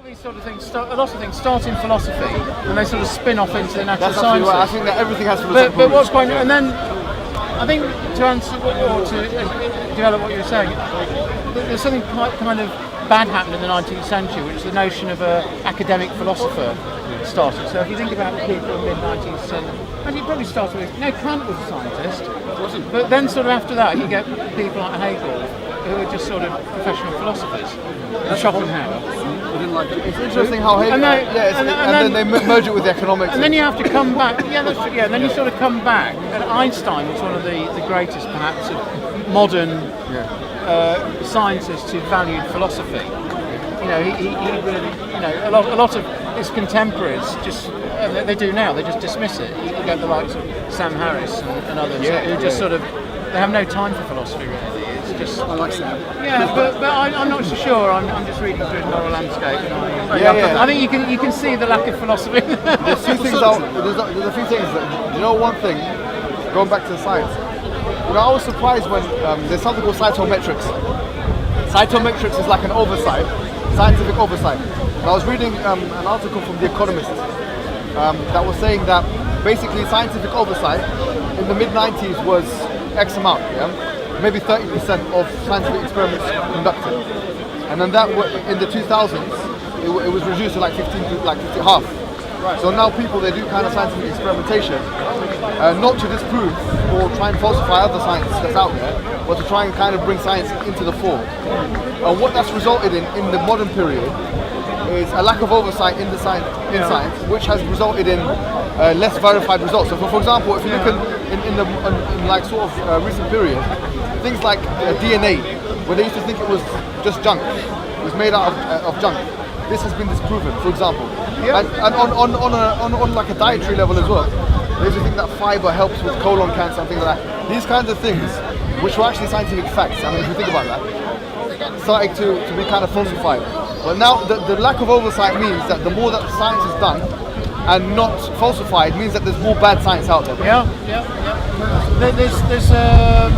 these sort of things, a lot of things start in philosophy and they sort of spin off into the natural sciences. Right. I think that everything has philosophy. But what's quite, and then I think to answer or to develop what you were saying, there's something quite kind of bad happened in the 19th century, which is the notion of an academic philosopher started. So if you think about the people in the mid-19th century, actually it probably started with, Kant was a scientist, but then sort of after that you get people like Hegel, who are just sort of professional philosophers. Schopenhauer. It's interesting how Hegel, and then they merge it with the economics. And then you have to come back, and then you sort of come back, and Einstein was one of the greatest perhaps of modern scientists who valued philosophy. He really, a lot of his contemporaries just, they do now, they just dismiss it. You get the likes of Sam Harris and others who just sort of, they have no time for philosophy really. It's just, I like Sam. Yeah, but I'm not so sure. I'm just reading through the moral landscape. And I think you can see the lack of philosophy. There's a few things. One thing, going back to the science. I was surprised when there's something called cytometrics. Cytometrics is like an oversight, scientific oversight. And I was reading an article from The Economist that was saying that basically scientific oversight in the mid-90s was X amount, maybe 30% of scientific experiments conducted. And then that in the 2000s, it was reduced to like 15 to half. Right. So now people, they do kind of scientific experimentation, not to disprove or try and falsify other science that's out there, but to try and kind of bring science into the fore. And what that's resulted in the modern period is a lack of oversight in science, which has resulted in less verified results. So for example, if you look in recent period, things like DNA, where they used to think it was just junk, it was made out of junk. This has been disproven, for example. And on like a dietary level as well, they used to think that fiber helps with colon cancer and things like that. These kinds of things, which were actually scientific facts, if you think about that, starting to be kind of falsified. But now the lack of oversight means that the more that science is done and not falsified means that there's more bad science out there. There's a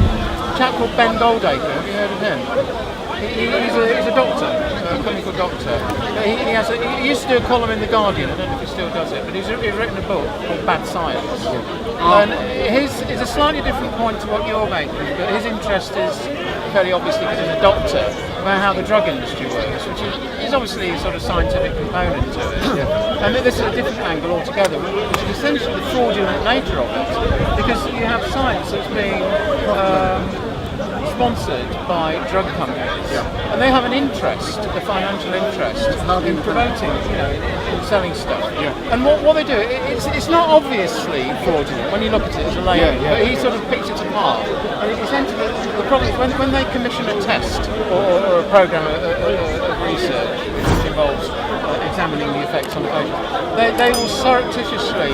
chap called Ben Goldacre. Have you heard of him? He's a doctor, a clinical doctor. He used to do a column in The Guardian, I don't know if he still does it, but he's written a book called Bad Science. And his is a slightly different point to what you're making, but his interest is fairly obviously, because he's a doctor, about how the drug industry works, which is obviously a sort of scientific component to it. And this is a different angle altogether, which is essentially the fraudulent nature of it, because you have science that's being sponsored by drug companies, and they have an interest, a financial interest, in promoting, in selling stuff. And what they do, it's not obviously fraudulent when you look at it as a layman, but he sort of picks it apart. And essentially, the problem is when they commission a test or a program of research which involves examining the effects on the patient, they will surreptitiously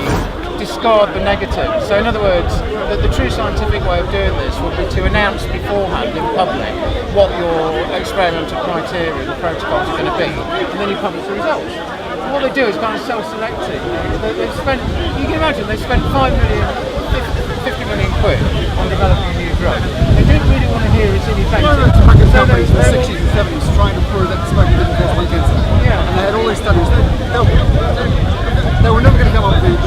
discard the negative. So in other words, the true scientific way of doing this would be to announce beforehand in public what your experimental criteria and the protocols are going to be, and then you publish the results. And what they do is kind of self-selecting. You can imagine they spent 50 million quid on developing a new drug. They didn't really want to hear it's ineffective. Tobacco companies in the 60s and 70s trying to prove that smoking didn't cause lung cancer. And they had all these studies. They were never going to come up with the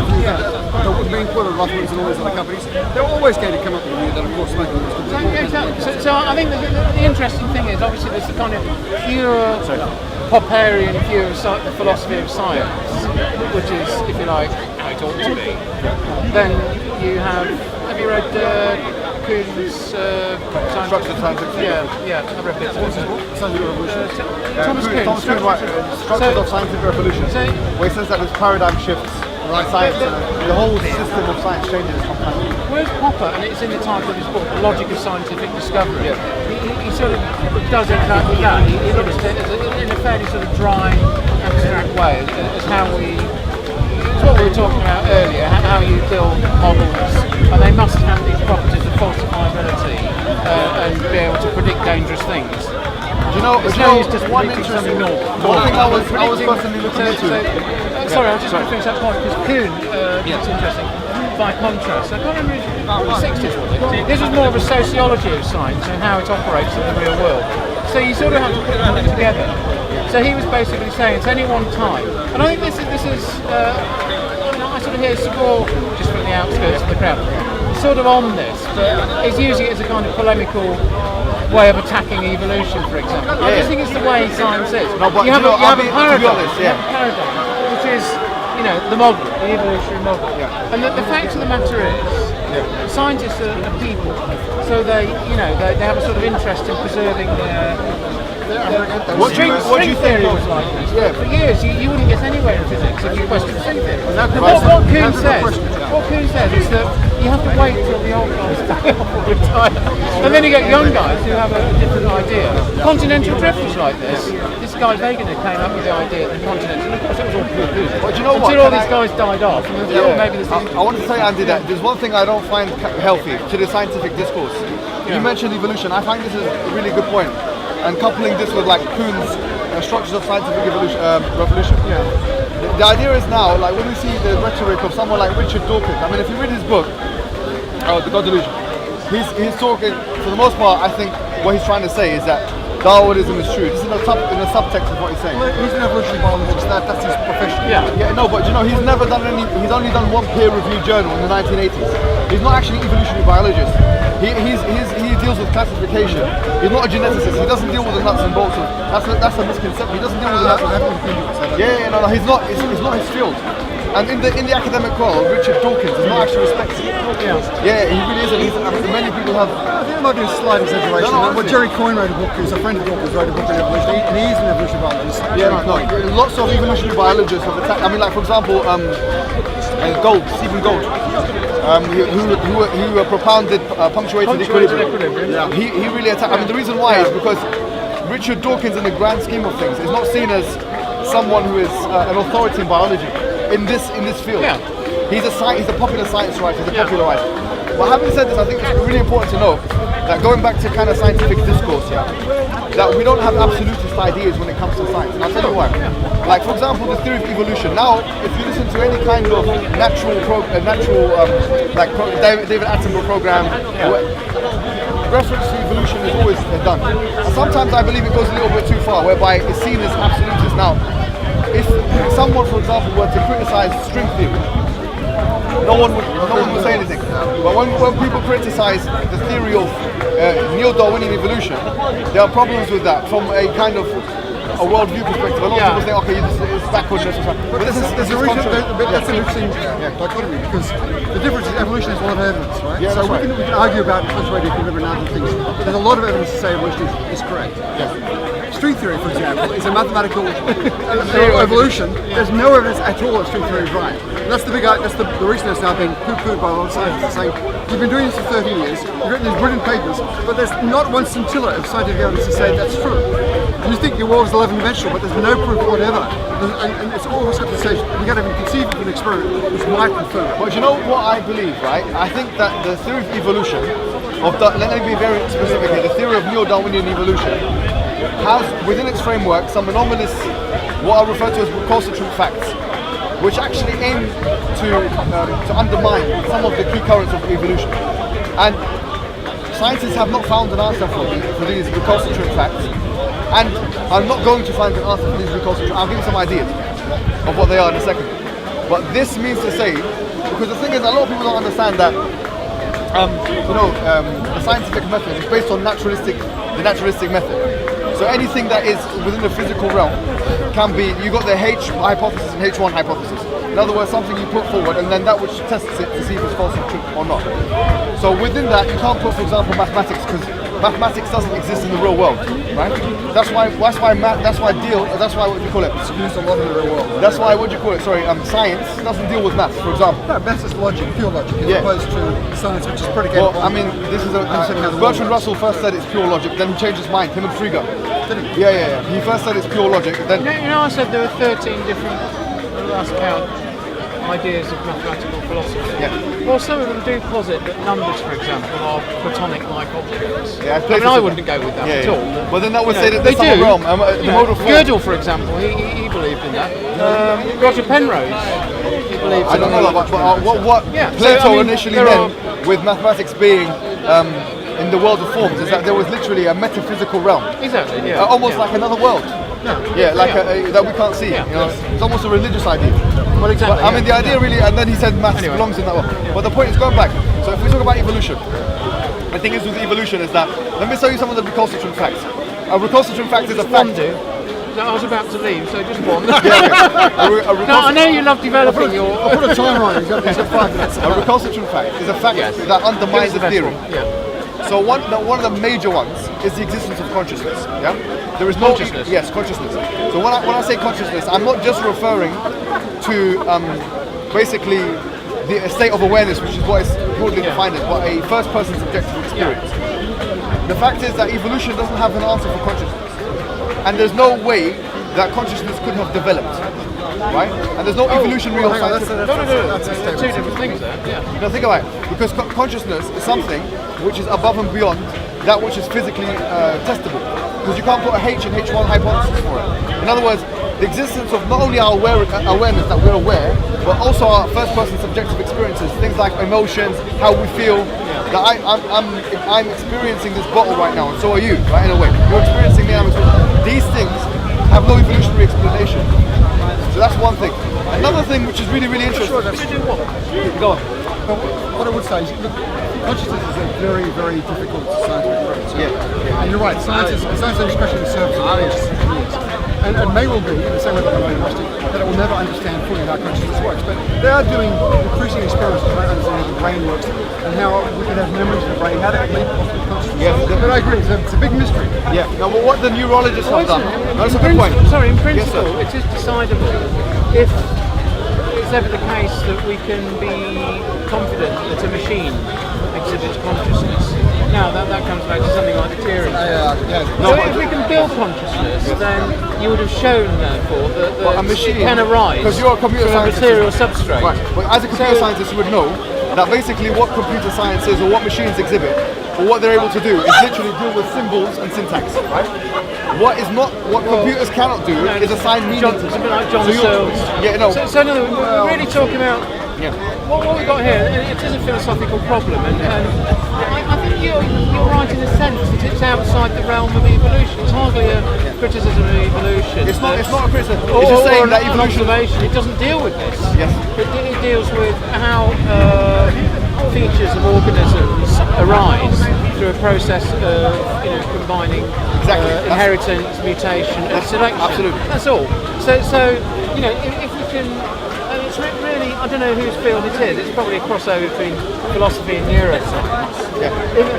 main quote of Rothmans and all these other companies. They were always going to come up with a view that, of course, smoking was good. Exactly. So I think the interesting thing is, obviously, there's the kind of pure Popperian view of the philosophy of science, which is, if you like, how it ought to be. Then you have you read Kuhn's Structured Scientific I've read bits. Scientific Revolution. Thomas Kuhn, Structures of Scientific Revolution, where he says that there's paradigm shifts in science, the whole system of science changes completely. Where's Popper, and it's in the title of his book, The Logic of Scientific Discovery. He sort of does exactly that. He looks at it in a fairly sort of dry, abstract way, as how it's what we were talking about earlier, how you build models, and they must have these properties of falsifiability and be able to predict dangerous things. It's no use just predicting something normal. One thing I was personally looking into. Sorry, I was just going to finish that point, because Kuhn, it's interesting, by contrast, I can't remember, the 60s was it? This was more of a sociology of science and how it operates in the real world. So you sort of have to put them together. So he was basically saying at any one time, and I think this is I sort of hear Scdawah just from the outskirts of the crowd, sort of on this, but is using it as a kind of polemical way of attacking evolution, for example. I just think it's the way science is. No, but you have a paradigm, which is, the model, the evolutionary model. Yeah. And the fact of the matter is, scientists are people, so they have a sort of interest in preserving their what do you think was like this. Yeah. For years, you wouldn't get anywhere in physics if you question string theory. What Kuhn says is that you have to wait till the old guys die off or retire, and then you get young guys who have a different idea. Continental drift was like this. This guy Wegener came up with the idea that continental, and of course it was all poo-poo. But you know until all these guys died off, and maybe this I want to say, Andy, that there's one thing I don't find healthy to the scientific discourse. You mentioned evolution. I find this is a really good point. And coupling this with like Kuhn's structures of scientific revolution. Yeah. The idea is now, like when we see the rhetoric of someone like Richard Dawkins, I mean, if you read his book, The God Delusion, he's talking, for the most part, I think what he's trying to say is that Darwinism is true. This is in a subtext of what he's saying. Well, he's an evolutionary biologist, that's his profession. Yeah, no, but he's never done he's only done one peer-reviewed journal in the 1980s. He's not actually an evolutionary biologist. He deals with classification. He's not a geneticist. He doesn't deal with the nuts and bolts of, that's a misconception. He doesn't deal with the nuts and bolts. No, he's not his field. And in the academic world, Richard Dawkins is not actually respected. Yeah, he really isn't. Many people have. I think it might be a slight exaggeration. Well, Jerry Coyne wrote a book, who's a friend of Dawkins, wrote a book on evolution, and he's an evolutionary biologist. Lots of evolutionary biologists have attacked. I mean, like for example, Stephen Gould, who propounded punctuated equilibrium. Yeah. He really attacked. I mean, the reason why is because Richard Dawkins, in the grand scheme of things, is not seen as someone who is an authority in biology. In this field, he's a popular science writer, he's a popularizer. But having said this, I think it's really important to know that going back to kind of scientific discourse here, that we don't have absolutist ideas when it comes to science. And I'll tell you why. Like for example, the theory of evolution. Now, if you listen to any kind of David Attenborough program, reference to evolution is always done. And sometimes I believe it goes a little bit too far, whereby it's seen as absolutist. Now, if someone, for example, were to criticize string theory, no one would say anything. But when people criticize the theory of neo-Darwinian evolution, there are problems with that from a kind of a worldview perspective. A lot of people think, okay, this is backwardness or something. But that's an interesting dichotomy, because the difference is evolution has a lot of evidence, right? Yeah, so we can argue about punctuated equilibrium and other things. There's a lot of evidence to say evolution is correct. String theory, for example, is a mathematical evolution. There's no evidence at all that string theory is right. And that's the reason that's now being poo-pooed by a lot of scientists, saying, you've been doing this for 30 years, you've written these brilliant papers, but there's not one scintilla of scientific evidence to say that's true. You think your world is 11-dimensional, but there's no proof whatever. And it's always got to say, we can't even conceive of an experiment which might confirm it. But you know what I believe, right? I think that the theory of evolution, let me be very specific here, the theory of neo-Darwinian evolution has within its framework some anomalous, what I refer to as recalcitrant facts, which actually aim to undermine some of the key currents of evolution. And scientists have not found an answer for these recalcitrant facts, and I'm not going to find an answer for these recalcitrant. I'll give you some ideas of what they are in a second. But this means to say, because the thing is, a lot of people don't understand that the scientific method is based on the naturalistic method. So anything that is within the physical realm can be, you got the H hypothesis and H1 hypothesis. In other words, something you put forward and then that which tests it to see if it's false or true or not. So within that, you can't put, for example, mathematics, because mathematics doesn't exist in the real world, right? That's why what do you call it? It's used a lot in the real world. That's why, what do you call it? Sorry, science doesn't deal with maths, for example. No, maths is logic, pure logic, as opposed to science, which is predicated on. Well, I mean, this is Bertrand Russell first said it's pure logic, then he changed his mind, him and Frege. Did he? Yeah. He first said it's pure logic, then... I said there were 13 different, last count, ideas of mathematical philosophy. Yeah. Well, some of them do posit that numbers, for example, are platonic-like objects. Yeah, I wouldn't go with that at all. But then that would say that there's some realm. The modal form. Gödel, for example, he believed in that. Roger Penrose, he believed in that. I don't know that much, but what Plato initially meant with mathematics being in the world of forms is that there was literally a metaphysical realm. Exactly, yeah. Almost like another world. Yeah, like that we can't see. You know, it's almost a religious idea. Well, exactly. But, I mean, the idea really, and then he said maths belongs in that one. But the point is going back. So if we talk about evolution, the thing is with evolution is that, let me tell you some of the recalcitrant facts. A recalcitrant fact is a fact. No, I was about to leave, so just one. No, I know you love developing your... I'll put a timer on it, he's got 5 minutes. A recalcitrant fact is a fact that undermines the theory. So one of the major ones is the existence of consciousness. Yeah, there is no consciousness. Yes, consciousness. So when I say consciousness, I'm not just referring to basically the state of awareness, which is what is broadly defined as, but a first-person subjective experience. The fact is that evolution doesn't have an answer for consciousness, and there's no way that consciousness could have developed. Right? And there's no evolutionary or scientific... That's two different things there. No, think about it. Because consciousness is something which is above and beyond that which is physically testable. Because you can't put a H in H1 hypothesis for it. In other words, the existence of not only our awareness that we're aware, but also our first-person subjective experiences, things like emotions, how we feel. That I'm experiencing this bottle right now, and so are you, right? In a way, you're experiencing me. These things have no evolutionary explanation. So that's one thing. Another thing which is really, really interesting. Go on. What I would say is, look, consciousness is a very, very difficult scientific approach. And you're right, science is expression of service of years. And may well be, in the same way that I'm agnostic, that it will never understand fully how consciousness works. But they are doing increasing experiments to try to understand how the brain works and how we can have memories of the brain, how that may possibly consciousness. But I agree, it's a big mystery. Yeah. Now, what the neurologists have done, that's a good point. Sorry, in principle, it is decidable if it's ever the case that we can be confident that a machine exhibits consciousness. Now, that comes back to something like the Turing test. So if we can build consciousness, then you would have shown, therefore, that a machine it can arise because you're a computer from a scientist, material substrate. Right. But as a computer scientist, you would know that basically what computer science is, or what machines exhibit, or what they're able to do, is literally deal with symbols and syntax, right? What computers cannot do is assign meaning to something like John Searles. Yeah, no. So no, we're really talking about what we've got here. It is a philosophical problem, and I think you're right in a sense that it's outside the realm of evolution. It's hardly a criticism of evolution. It's not a criticism. It's just saying that evolution. It doesn't deal with this. Yes. It deals with how features of organisms arise through a process of combining inheritance, mutation, and selection. Absolutely. That's all. So if we can. It's really, I don't know whose field it is. It's probably a crossover between philosophy and neuroscience.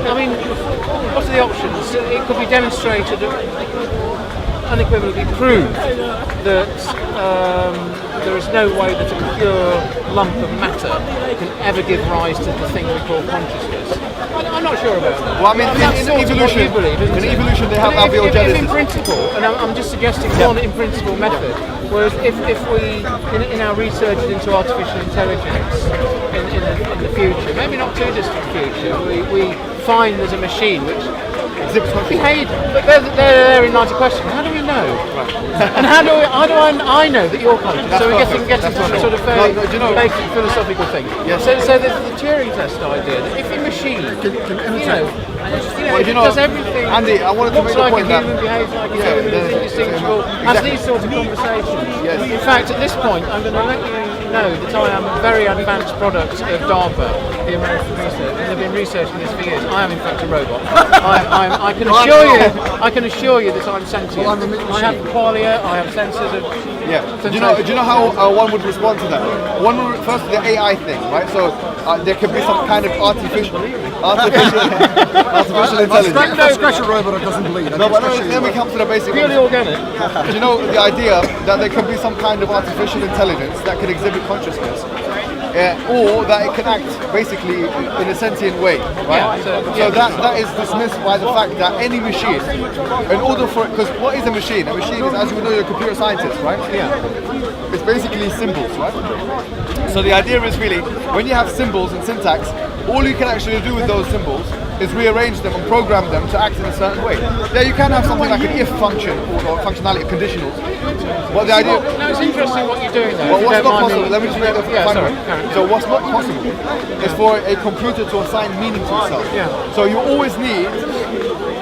I mean, what are the options? It could be demonstrated, unequivocally proved, that there is no way that a pure lump of matter can ever give rise to the thing we call consciousness. I'm not sure about that. Well, I mean, in evolution they have abiogenesis. If in principle, and I'm just suggesting one in principle method, whereas if we, in our research into artificial intelligence in the future, maybe not too distant future, we find there's a machine which behaves, but they're there in 90 questions. How do we know? And how do I know that you're conscious? So we're getting to sort of fairly basic philosophical thing. So the Turing test idea that if a machine does everything, Andy, I wanted to make the point that behaves like a human, is indistinguishable, has these sorts of conversations. In fact, at this point, I'm going to let you know that I am a very advanced product of DARPA, the American research, and they've been researching this for years. I am in fact a robot. I can assure you that I'm sentient. I have qualia, I have sensors of... Do you know how one would respond to that? One would first to the AI thing, right? So there could be some kind of artificial intelligence. Scratch a robot that doesn't bleed. No, but then we come to the basic. Purely organic. Do you know the idea that there could be some kind of artificial intelligence that could exhibit consciousness? Or that it can act basically in a sentient way, right? So that is dismissed by the fact that any machine, in order for it, because what is a machine? A machine is, as you know, you're a computer scientist, right? It's basically symbols, right? So the idea is really, when you have symbols and syntax, all you can actually do with those symbols is rearrange them and program them to act in a certain way. Yeah, you can have something like an if function or functionality conditionals. But the idea... No, it's interesting what you're doing there. Well, what's not possible, let me just make the final. So what's not possible is for a computer to assign meaning to itself. So you always need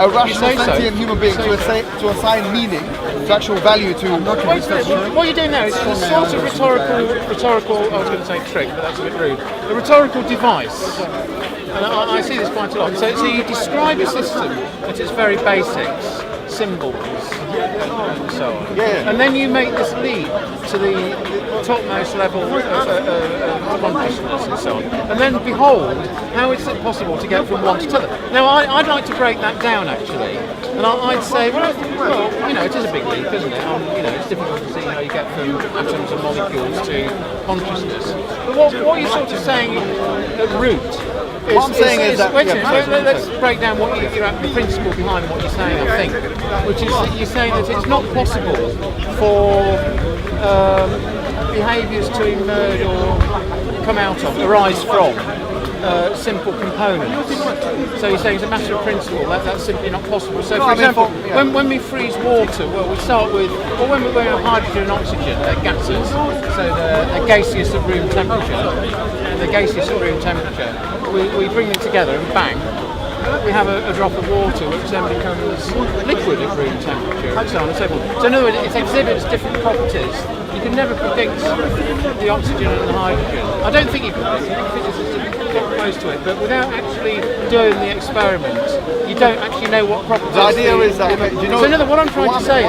a rational, You say so? sentient human being You say to assign meaning, to actual value to. Wait a minute, what you're doing now is a sort of rhetorical, I was going to say trick, but that's a bit rude, a rhetorical device. And I see this quite a lot. So you describe a system at its very basics, symbols, and so on. Yeah. And then you make this leap to the topmost level of consciousness and so on. And then behold, how is it possible to get from one to the other? Now I'd like to break that down actually. And I'd say, well, you know, it is a big leap, isn't it? You know, it's difficult to see how you get from atoms and molecules to consciousness. But what you're sort of saying at root what I'm saying is that. Wait a minute, let's break down what the principle behind what you're saying, I think, which is that you're saying that it's not possible for behaviours to emerge or come out of, arise from simple components. So you're saying it's a matter of principle, that's simply not possible. So for example, when we freeze water, well we start with, when we have hydrogen and oxygen, they're gases, so they're gaseous at room temperature. We bring them together and bang, we have a drop of water which then becomes liquid at room temperature and so on and so forth. So in other words, it exhibits different properties. You can never predict the oxygen and the hydrogen. I don't think you can. Physicists get close to it, but without actually doing the experiment, you don't actually know what properties. The idea is that. So another, what I'm trying to say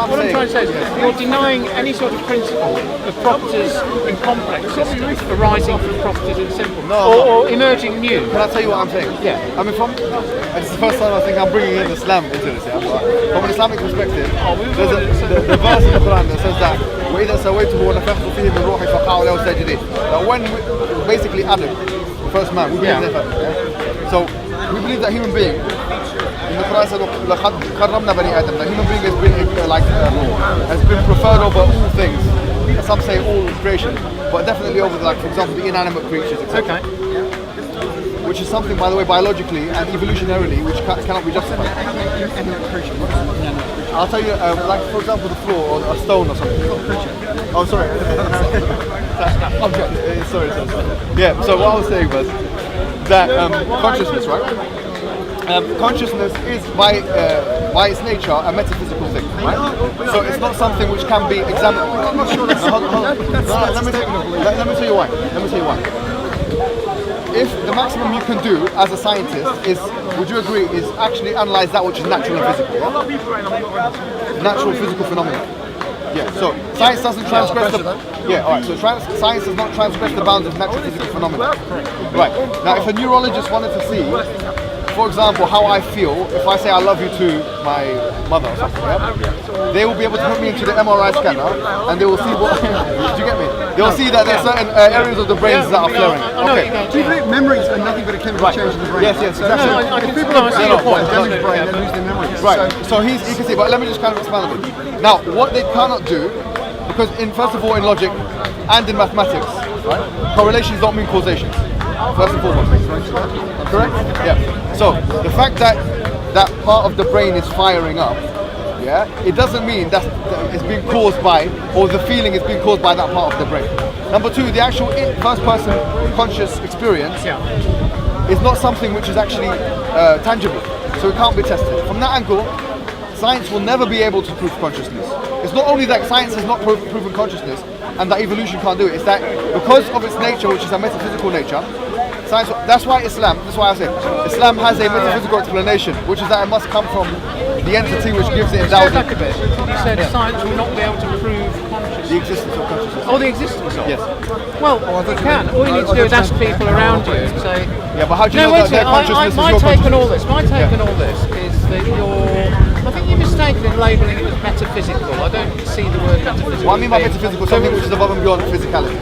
is you're denying any sort of principle of properties in complex systems arising from properties in simple, or emerging new. Can I tell you what I'm saying? Yeah. I mean, it's the first time I think I'm bringing in Islam into this. Yeah? From an Islamic perspective, there's the verse in the Quran that says that وَإِذَا سَوَيْتُهُ وَنَفَخْتُ فِيهِ مِنْ رُوحِي فَقَعُوا لَهُ سَاجِدِينَ. That when basically Adam, the first man, we believe in that. So we believe that human being, in the Quran says لَقَدْ كَرَّمْنَا بَنِي آدَمَ, that human being has been preferred over all things. Some say all creation, but definitely over, like, for example, the inanimate creatures, etc. Okay. Which is something, by the way, biologically and evolutionarily, which cannot be justified. I'll tell you, like for example, the floor or a stone or something. Oh, sorry. Object. Sorry. Yeah. So what I was saying was that consciousness, right? Consciousness is by its nature a metaphysical thing, right? So it's not something which can be examined. I'm not sure that's. Hold on. Let me tell you why. If the maximum you can do as a scientist is, would you agree, is actually analyze that which is natural and physical? Natural physical phenomena. Yeah, so science doesn't transgress the... Yeah, alright, so science does not transgress the bounds of natural physical phenomena. Right, now if a neurologist wanted to see, for example, how I feel if I say I love you to my mother or something, yeah? They will be able to put me into the MRI scanner and they will see what... Do you get me? They'll see that there's certain areas of the brains that are flaring. Okay. Do you believe memories are nothing but a chemical change in the brain? Yes, exactly. If people are seeing a point, damage the brain, they lose their memories. Right, so he can see, but let me just kind of expand a bit. Now, what they cannot do, because first of all in logic and in mathematics, right, correlations don't mean causation. First and foremost. Correct? Yeah. So the fact that that part of the brain is firing up, yeah, it doesn't mean that it's being caused by, or the feeling is being caused by that part of the brain. Number two, the actual first-person conscious experience is not something which is actually tangible, so it can't be tested. From that angle, science will never be able to prove consciousness. It's not only that science has not proven consciousness and that evolution can't do it, it's that because of its nature, which is a metaphysical nature, science, that's why I say Islam has a metaphysical explanation, which is that it must come from the entity which gives it endowment. Back a bit. You said science will not be able to prove consciousness. The existence of consciousness. Oh, the existence of? Yes. Well, you can. All you need to do is ask people around you and say... Yeah, but how do you know that their consciousness is your consciousness? My take on all this is that I think you're mistaken in labelling it as metaphysical. I don't see the word metaphysical. What I mean by metaphysical, something which is above and beyond physicality.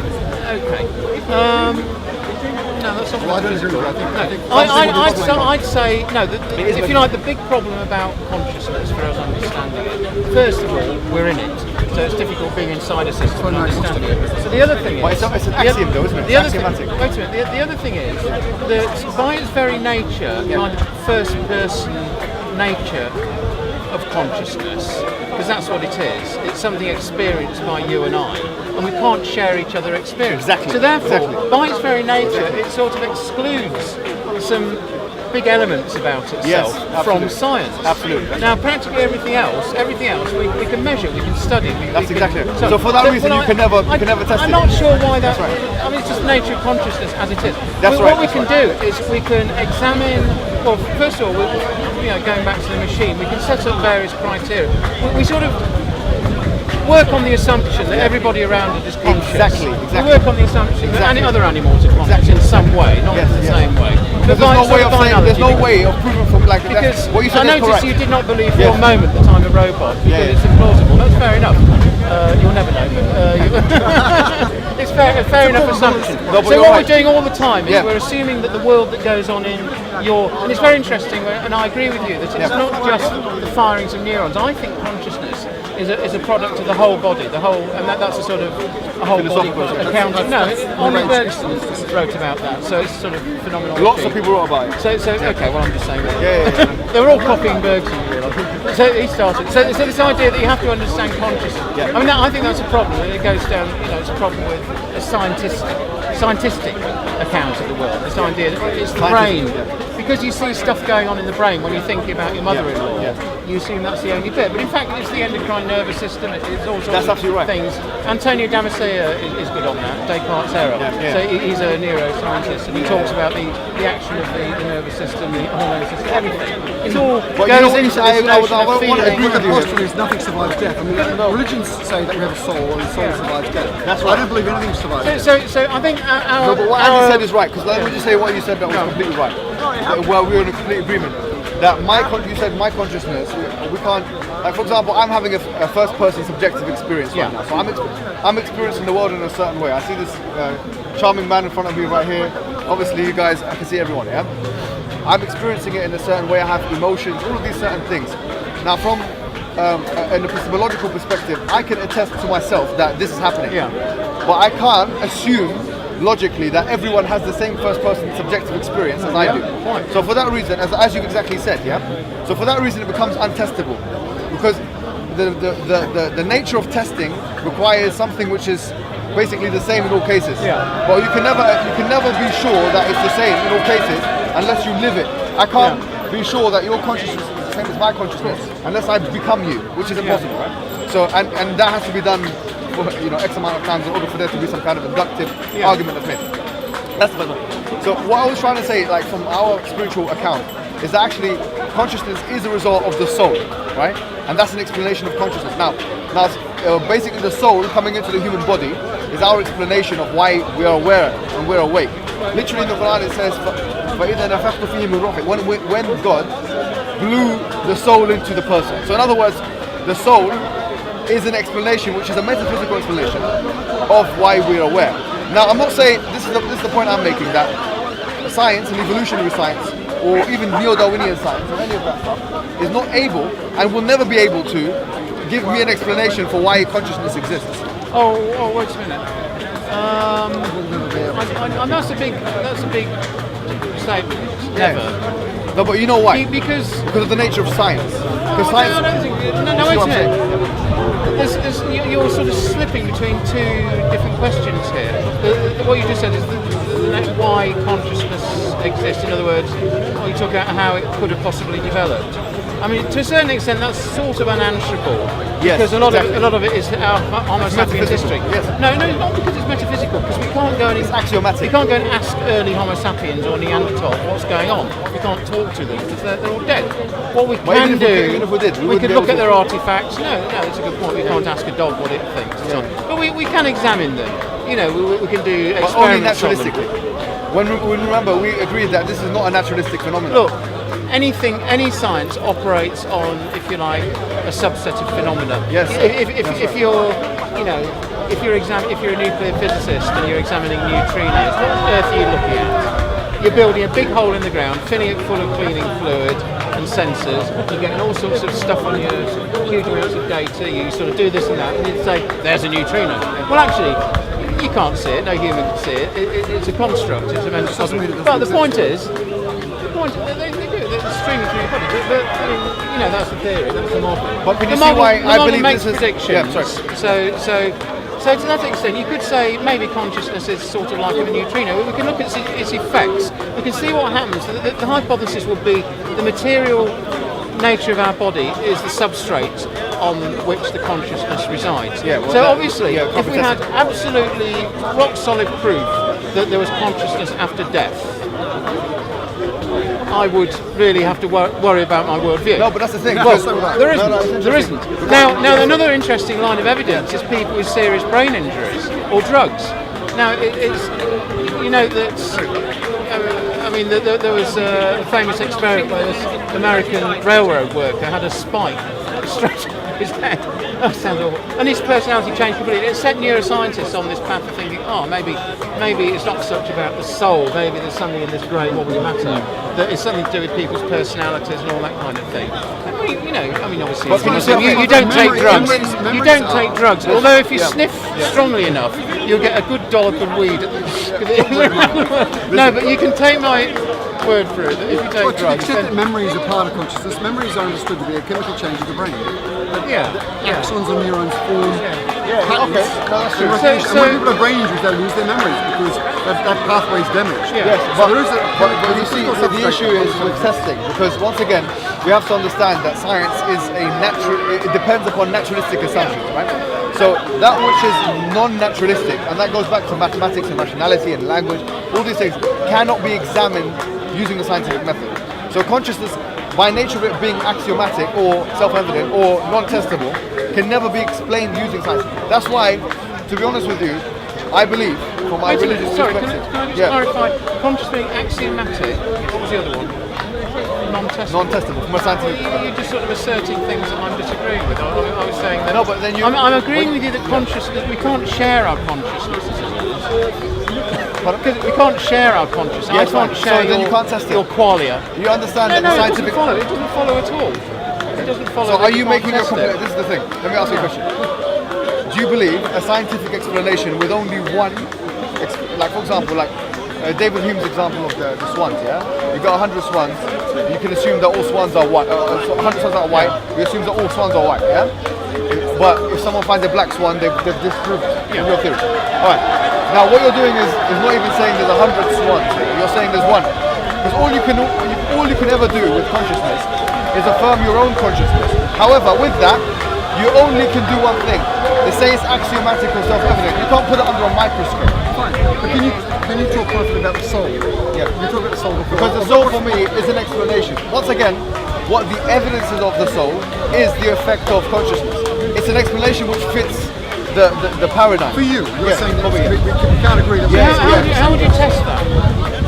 Okay. No, that's not what I don't agree with. I'd say, no, if you like, the big problem about consciousness, for us understanding it, first of all, we're in it. So it's difficult being inside a system and understanding it. So the other thing is... It's an axiom though, isn't it? Wait a minute, the other thing is that by its very nature, kind of first-person nature of consciousness, because that's what it is. It's something experienced by you and I, and we can't share each other experience. Exactly. So therefore, by its very nature, it sort of excludes some big elements about itself from science. Absolutely. Now, practically everything else, we can measure, we can study. That's exactly it. So for that reason, you can never test it. I'm not sure why that. That's right. I mean, it's just nature of consciousness as it is. That's What we can do is we can examine. Well, first of all, going back to the machine, we can set up various criteria. We sort of work on the assumption that everybody around it is conscious. Exactly. We work on the assumption that any other animals are conscious in some way, not in the same way. There's no way of proving from like because what you said I is noticed correct. you did not believe for a moment that I'm a robot because it's implausible. That's fair enough. You'll never know, but it's fair enough assumption. No, so what we're doing all the time is we're assuming that the world that goes on in and it's very interesting, and I agree with you that it's not just the firings of neurons. I think consciousness is a product of the whole body, and that's a sort of a whole body account. No, Henri Bergson wrote about that, so it's sort of phenomenology. Lots of people wrote about it. So okay, well I'm just saying that. Yeah. They were all copying Bergson, you realise. So he started. So this idea that you have to understand consciousness. Yeah. I mean, I think that's a problem. It goes down. It's a problem with a scientific account of the world. This idea that it's the brain. Because you see stuff going on in the brain when you're thinking about your mother-in-law, you assume that's the only bit. But in fact, it's the endocrine nervous system. It's all sorts of things. Antonio Damasceno is good on that. Descartes' error. So he's a neuroscientist, and he talks about the action of the nervous system, the hormone system, everything. It's all goes into this notion of feeling. I agree with the postulate is nothing survives death. I mean, religions say that we have a soul, and the soul survives death. That's right. I don't believe anything survives death. So I think but what Andy said is right, because let me just say what you said that was completely right. Well, we were in a complete agreement that you said my consciousness, we can't, like for example, I'm having a first person subjective experience right now, so I'm experiencing the world in a certain way. I see this charming man in front of me right here. Obviously you guys, I can see everyone, I'm experiencing it in a certain way. I have emotions, all of these certain things. Now from in a epistemological perspective, I can attest to myself that this is happening, but I can't assume logically that everyone has the same first-person subjective experience as I do. So for that reason, as you exactly said, so for that reason it becomes untestable, because the nature of testing requires something which is basically the same in all cases. But you can never be sure that it's the same in all cases unless you live it. I can't be sure that your consciousness is the same as my consciousness unless I become you, which is impossible. So and that has to be done X amount of times in order for there to be some kind of inductive argument that's made. That's the first one. So what I was trying to say, like from our spiritual account, is that actually consciousness is a result of the soul, right? And that's an explanation of consciousness. Now, basically the soul coming into the human body is our explanation of why we are aware and we're awake. Literally in the Quran it says, when God blew the soul into the person. So in other words, the soul is an explanation, which is a metaphysical explanation of why we are aware. Now, I'm not saying this is the point I'm making, that science and evolutionary science, or even neo-Darwinian science, or any of that stuff, is not able and will never be able to give me an explanation for why consciousness exists. Oh, wait a minute. That's a big statement. Never. No, but you know why? Because of the nature of science. Because science. No, wait a minute. You're sort of slipping between two different questions here. What you just said is why consciousness exists. In other words, you talk about how it could have possibly developed. I mean, to a certain extent, that's sort of unanswerable. Because a lot of it is our Homo sapiens history. Yes. No, not because it's metaphysical. Because we can't go and it's axiomatic. We can't go and ask early Homo sapiens or Neanderthal what's going on. We can't talk to them because they're all dead. What we can do, we could look at their artifacts. No, that's a good point. We can't ask a dog what it thinks. But we can examine them. We can do experiments. But only naturalistically. When remember, we agreed that this is not a naturalistic phenomenon. Look, any science operates on, if you like, a subset of phenomena. Yes. If you're a nuclear physicist and you're examining neutrinos, what on earth are you looking at? You're building a big hole in the ground, filling it full of cleaning fluid and sensors. You're getting all sorts of stuff on your huge amounts of data. You sort of do this and that, and you say, "There's a neutrino." Well, actually, you can't see it. No human can see it. It's a construct. It's a mental construct. But the point is, they do. They're streaming through your body. But I mean, that's the theory. That's the model. But can you see why I believe makes this is predictions. Yeah, sorry. So So to that extent, you could say maybe consciousness is sort of like a neutrino. We can look at its effects. We can see what happens. The hypothesis would be the material nature of our body is the substrate on which the consciousness resides. Yeah, well, so obviously, yeah, if we had absolutely rock solid proof that there was consciousness after death, I would really have to worry about my worldview. No, but that's the thing. Well, there isn't. No, There isn't. Now, another interesting line of evidence is people with serious brain injuries or drugs. Now, it's you know that. I mean, there was a famous experiment where this American railroad worker had a spike straight on his head. That sounds awful. And his personality changed completely. It set neuroscientists on this path of thinking, oh, maybe it's not such about the soul. Maybe there's something in this grey wobbly matter that is something to do with people's personalities and all that kind of thing. Obviously, you don't take drugs. You don't take drugs. Although if you sniff strongly enough, you'll get a good dollop of weed. No, but you can take my word for it. If you take drugs, to the extent that memory is a part of consciousness, memories are understood to be a chemical change of the brain. Axons and neurons form patterns. Okay, no, that's true. And when people have brain injuries, they lose their memories because that pathway is damaged. Yes, so there is but you see, the issue is with testing, because once again, we have to understand that science is it depends upon naturalistic assumptions, right? So that which is non-naturalistic, and that goes back to mathematics and rationality and language, all these things cannot be examined using the scientific method. So consciousness, by nature of it being axiomatic or self-evident or non-testable, can never be explained using science. That's why, to be honest with you, I believe, from my religious perspective... Can I just clarify? Conscious being axiomatic, what was the other one? Non-testable. Non-testable, from a scientific... You're just sort of asserting things that I'm disagreeing with. I was saying that... No, but then you... I'm agreeing with you that consciousness, we can't share our consciousness. Because we can't share our consciousness. Yes, I can't share then you can't test your qualia. You understand that No, the scientific... it doesn't follow at all. It doesn't follow. So are you making a test complete... it. This is the thing. Let me ask you a question. Do you believe a scientific explanation with only one... Like, for example, David Hume's example of the swans, yeah? You've got 100 swans, you can assume that all swans are white. 100 swans are white, you assume that all swans are white, yeah? But if someone finds a black swan, they've disproved your theory. Alright. Now what you're doing is not even saying there's 100 swans here, you're saying there's one. Because all you can ever do with consciousness is affirm your own consciousness. However, with that, you only can do one thing. They say it's axiomatic or self-evident. You can't put it under a microscope. Fine. But can you talk briefly about the soul? Yeah. You talk about the soul before. Because the soul for me is an explanation. Once again, what the evidence is of the soul is the effect of consciousness. It's an explanation which fits the paradigm. For you, you're saying that me, we can't agree that How would you test that?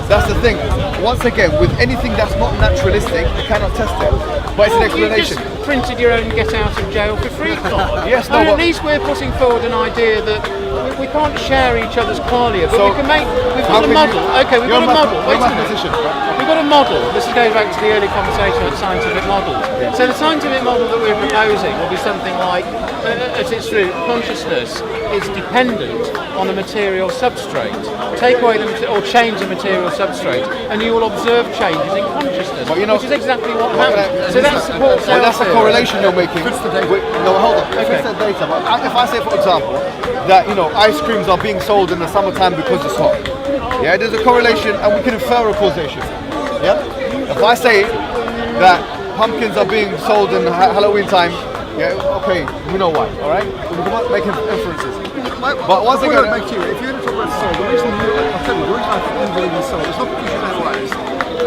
That's the thing. Once again, with anything that's not naturalistic, you cannot test it. But it's an explanation. You just printed your own get out of jail for free card. Yes, no, At least we're putting forward an idea that we can't share each other's qualia, but we can make. We've got a model. Okay, we've got a model. Wait a minute. We've got a model. This goes back to the early conversation about scientific model. Yeah. So the scientific model that we're proposing will be something like, at its root, consciousness is dependent on a material substrate. Take away or change the material substrate, and you will observe changes in consciousness, which is exactly what happens. So that supports our that's a correlation you're making. No, hold on. Fix that data. But if I say, for example, that ice creams are being sold in the summertime because it's hot. Yeah, there's a correlation, and we can infer a causation. Yeah. If I say that pumpkins are being sold in Halloween time, yeah, okay, we know why. All right, we can make inferences. But once again, if you're going to talk about soul, the reason I think you believe in soul is not because you analyse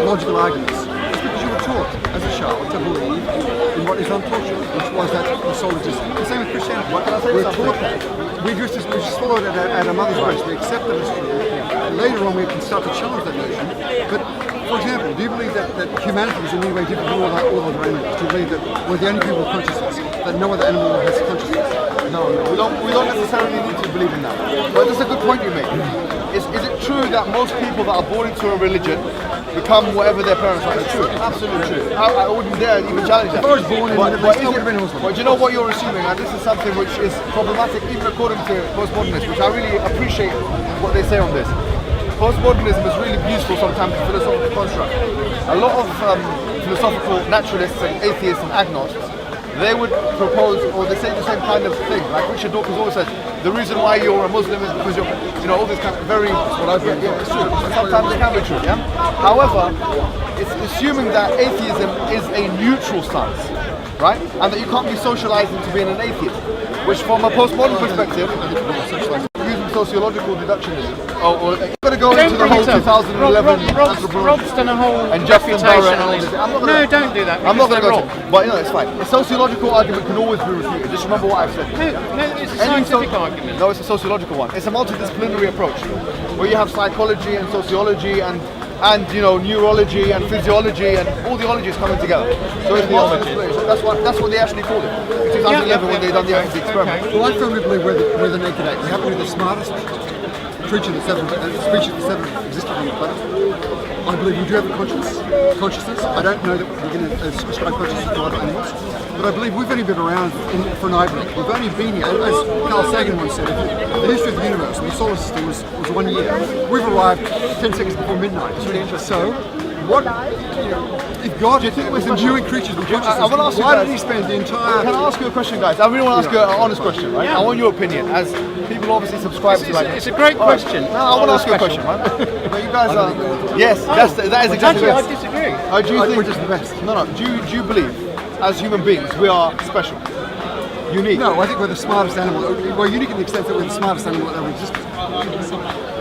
logical arguments. It's because you were taught as a child to believe in what is untouchable, which was that the soul exists. The same with Christianity. We're taught that. We just swallow it at our mother's breast. We accept that as true. Later on, we can start to challenge that notion. But for example, do you believe that humanity is in any way different from all other animals? Do you believe that we're the only people with consciousness? That no other animal has consciousness? No, we don't necessarily need to believe in that. But that's a good point you make. Is it true that most people that are born into a religion become whatever their parents are? It's true, absolutely true. I wouldn't dare even challenge that. If I was born in the Middle East, I would have been Muslim. But you know what you're assuming, and this is something which is problematic even according to postmodernists, which I really appreciate what they say on this. Postmodernism is really useful sometimes in philosophical construct. A lot of philosophical naturalists and atheists and agnostics, they would propose, or they say the same kind of thing. Like Richard Dawkins always says, the reason why you're a Muslim is because you're, you know, all this kind of very, it's true. Sometimes it can be true, yeah? However, it's assuming that atheism is a neutral stance, right? And that you can't be socialized into being an atheist, which from a postmodern perspective, using sociological deductionism, or you've got to go into the whole 2011 Rob's done a whole and Justin refutation on Barrett. this. No, Don't do that. I'm not going to go wrong. to it, but you know, it's fine. A sociological argument can always be refuted. Just remember what I've said. No, it's a scientific argument. No, it's a sociological one. It's a multidisciplinary approach where you have psychology and sociology and you know, neurology and physiology and all the ologies coming together. So it's multidisciplinary. That's what they actually called it in 2011 when they done the experiment. Well, I firmly believe we're the naked ape. We happen to be the smartest creature that's ever, species that's ever existed on the planet. I believe we do have a consciousness. I don't know that we're going to ascribe consciousness to other animals, but I believe we've only been around for an eye blink. We've only been here, as Carl Sagan once said, the history of the universe and the solar system was 1 year. We've arrived 10 seconds before midnight. It's really interesting. So, what, you know, if God was imbuing creatures with consciousness, why did he spend the entire... Can I ask you a question, guys? I really want to ask you an honest question, right? Yeah. I want your opinion, as people obviously subscribe to like... It's a great question. No, I want to ask you a question, right? But you guys are... Yes, that is exactly Actually, I it. disagree. Do you think... we're just the best. No. Do you believe, as human beings, we are special? Unique? No, I think we're the smartest animal. We're unique in the extent that we're the smartest animal that ever existed.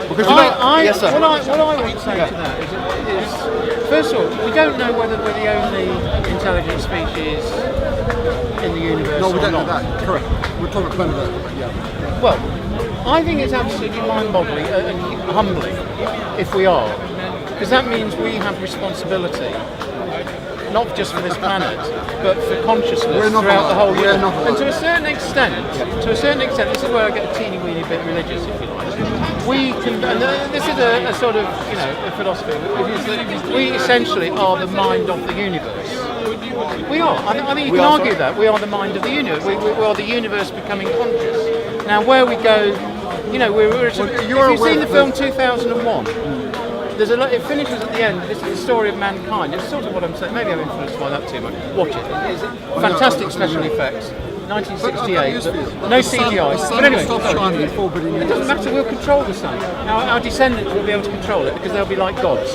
Because you know... Yes, sir. What I would say to that is, first of all, we don't know whether we're the only intelligent species in the universe. No, we don't know not. that. Correct. We're talking about planet Earth. Yeah. Well, I think it's absolutely mind-boggling and humbling if we are, because that means we have responsibility, not just for this planet, but for consciousness throughout the whole universe. And to a certain extent, this is where I get a teeny weeny bit religious, if you like. We can, and this is a sort of, you know, a philosophy, which is that we essentially are the mind of the universe. We are. I think you can argue that we are the mind of the universe. We are the universe becoming conscious. Now, where we go, you know, if you've seen the film 2001, there's a lot. It finishes at the end. This is the story of mankind. It's sort of what I'm saying. Maybe I'm influenced by that too much. Watch it. It's fantastic special effects. 1968. No CGI. But anyway, it doesn't matter. We'll control the sun. Our descendants will be able to control it because they'll be like gods.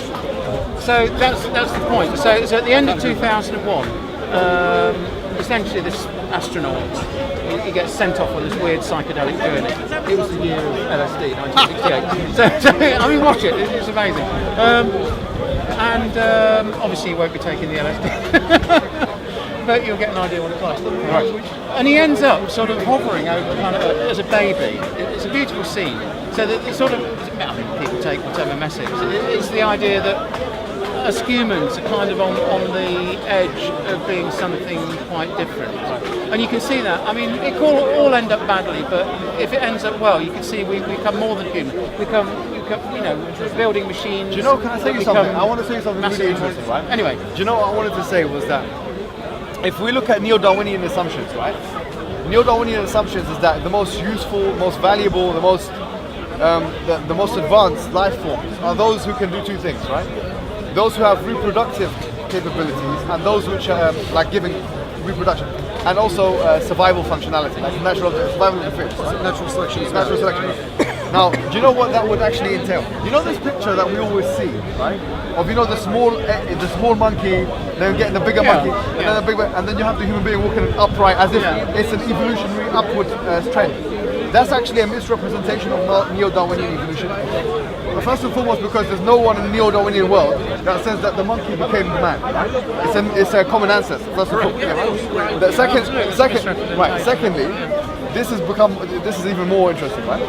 So that's the point. So at the end of 2001, essentially this astronaut, he gets sent off on this weird psychedelic journey. It was the year of LSD, 1968. so I mean, watch it. It's amazing. Obviously, you won't be taking the LSD. But you'll get an idea what it's like. Right. And he ends up sort of hovering over the planet as a baby. It's a beautiful scene. So that it's sort of, I mean, people take whatever message. It's the idea that as humans are kind of on the edge of being something quite different. And you can see that. I mean, it all end up badly, but if it ends up well, you can see we become more than human. We become, you know, building machines. Do you know, can I tell you something? I want to tell you something really interesting, right? Anyway. Do you know what I wanted to say was that if we look at neo-Darwinian assumptions, right? Neo-Darwinian assumptions is that the most useful, most valuable, the most advanced life forms are those who can do two things, right? Those who have reproductive capabilities and those which are like giving reproduction, and also survival functionality, like natural survival of the fittest. Natural selection. Natural selection. Now, do you know what that would actually entail? You know this picture that we always see, right? Of, you know, the small monkey, then getting the bigger monkey, and then you have the human being walking upright as if it's an evolutionary upward trend. That's actually a misrepresentation of neo-Darwinian evolution. But first and foremost, because there's no one in the neo-Darwinian world that says that the monkey became the man. Right? It's a common ancestor. First and foremost. The secondly, this is even more interesting, right?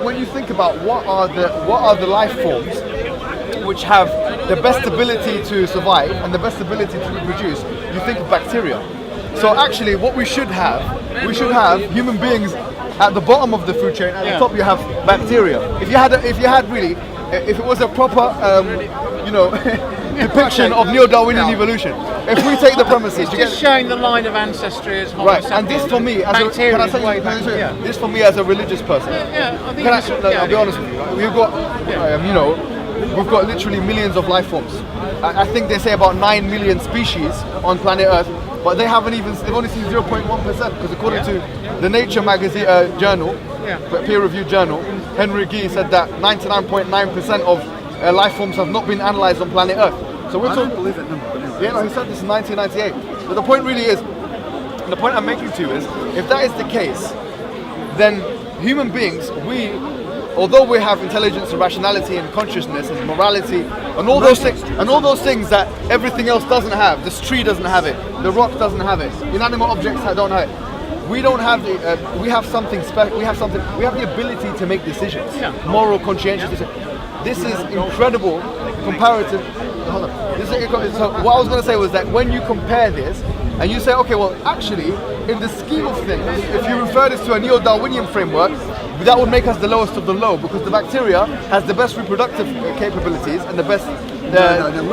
When you think about what are the life forms which have the best ability to survive and the best ability to reproduce, you think of bacteria. So actually, what we should have human beings at the bottom of the food chain. At the top, you have bacteria. If it was a proper, depiction of neo-Darwinian evolution. If we take the premises, it's just showing the line of ancestry as right. And this for me, this for me as a religious person. I'll be honest with you. Right? We've got, we've got literally millions of life forms. I think they say about 9 million species on planet Earth. but they've only seen 0.1%, because according to the Nature magazine journal, peer-reviewed journal, Henry Gee said that 99.9% of life forms have not been analysed on planet Earth. So we're talking. I don't believe that number. But anyway. Yeah, no, he said this in 1998. But the point really is, the point I'm making to you is, if that is the case, then human beings, although we have intelligence and rationality and consciousness and morality and all those things that everything else doesn't have, this tree doesn't have it, the rock doesn't have it, inanimate objects don't have it. We don't have we have something special. We have the ability to make decisions, moral, conscientious decisions. This is incredible comparative. Hold on. So what I was going to say was that when you compare this and you say, okay, well, actually, in the scheme of things, if you refer this to a neo-Darwinian framework, that would make us the lowest of the low, because the bacteria has the best reproductive capabilities and the best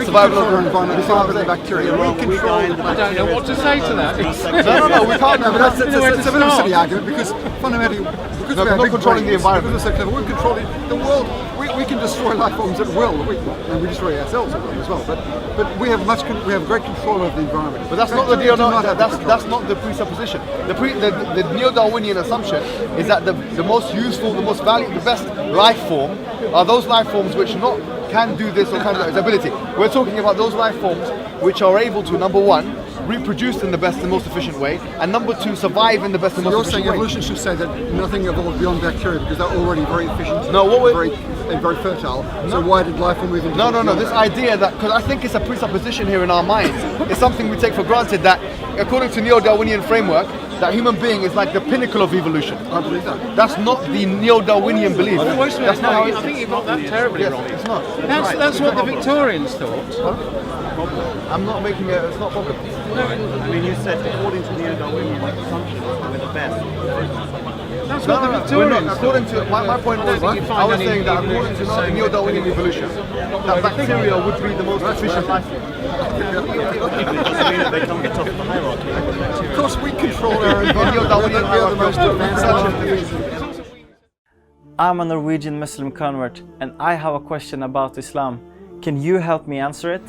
survival of the environment. The bacteria. We control. I don't know what to say to that. No, we can't. No, but that's a bit of a silly argument, because fundamentally, because we're not controlling the environment, because we're so clever, we're controlling the world. We can destroy life forms at will, and we destroy ourselves at will as well. But we have great control over the environment. But that's not the that's not the presupposition. The neo-Darwinian assumption is that the most useful, the most valuable, the best life form are those life forms which can do this or can do that. Ability. We're talking about those life forms which are able to, number one, reproduce in the best and most efficient way, and number two, survive in the best and most efficient way. You're saying evolution should say that nothing evolved beyond bacteria because they're already very efficient, very fertile. No. So why did life form move into? No. This idea that, because I think it's a presupposition here in our minds, it's something we take for granted that, according to neo-Darwinian framework, that human being is like the pinnacle of evolution. I believe that. That's not the neo-Darwinian belief. That's not. I think you've got that terribly wrong. It's not. That's what the Victorians thought. I'm not making it. It's not problem. I mean, you said according to neo-Darwinian assumptions, we're the best. That's what the Victorians thought. According to my point was, I was saying that according to neo-Darwinian evolution, that bacteria would be the most efficient life form. It doesn't mean that they can't get top of the hierarchy. Of course, we control our environment. We are the most advanced. I'm a Norwegian Muslim convert, and I have a question about Islam. Can you help me answer it?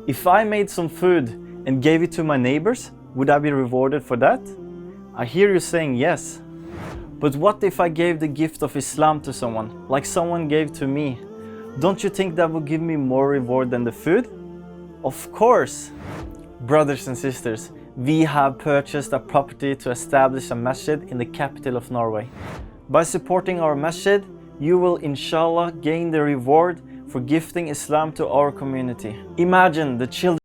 If I made some food and gave it to my neighbors, would I be rewarded for that? I hear you saying yes. But what if I gave the gift of Islam to someone, like someone gave to me? Don't you think that would give me more reward than the food? Of course! Brothers and sisters, we have purchased a property to establish a masjid in the capital of Norway. By supporting our masjid, you will inshallah gain the reward for gifting Islam to our community. Imagine the children